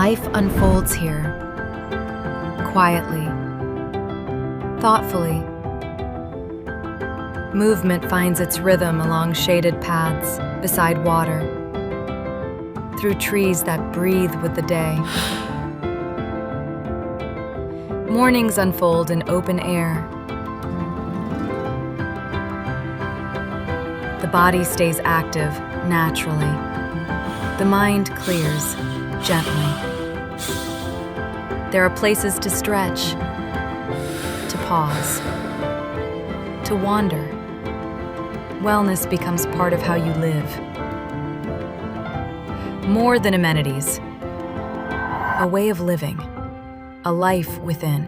Life unfolds here, quietly, thoughtfully. Movement finds its rhythm along shaded paths, beside water, through trees that breathe with the day. Mornings unfold in open air. The body stays active naturally. The mind clears gently. There are places to stretch, to pause, to wander. Wellness becomes part of how you live. More than amenities, a way of living, a life within.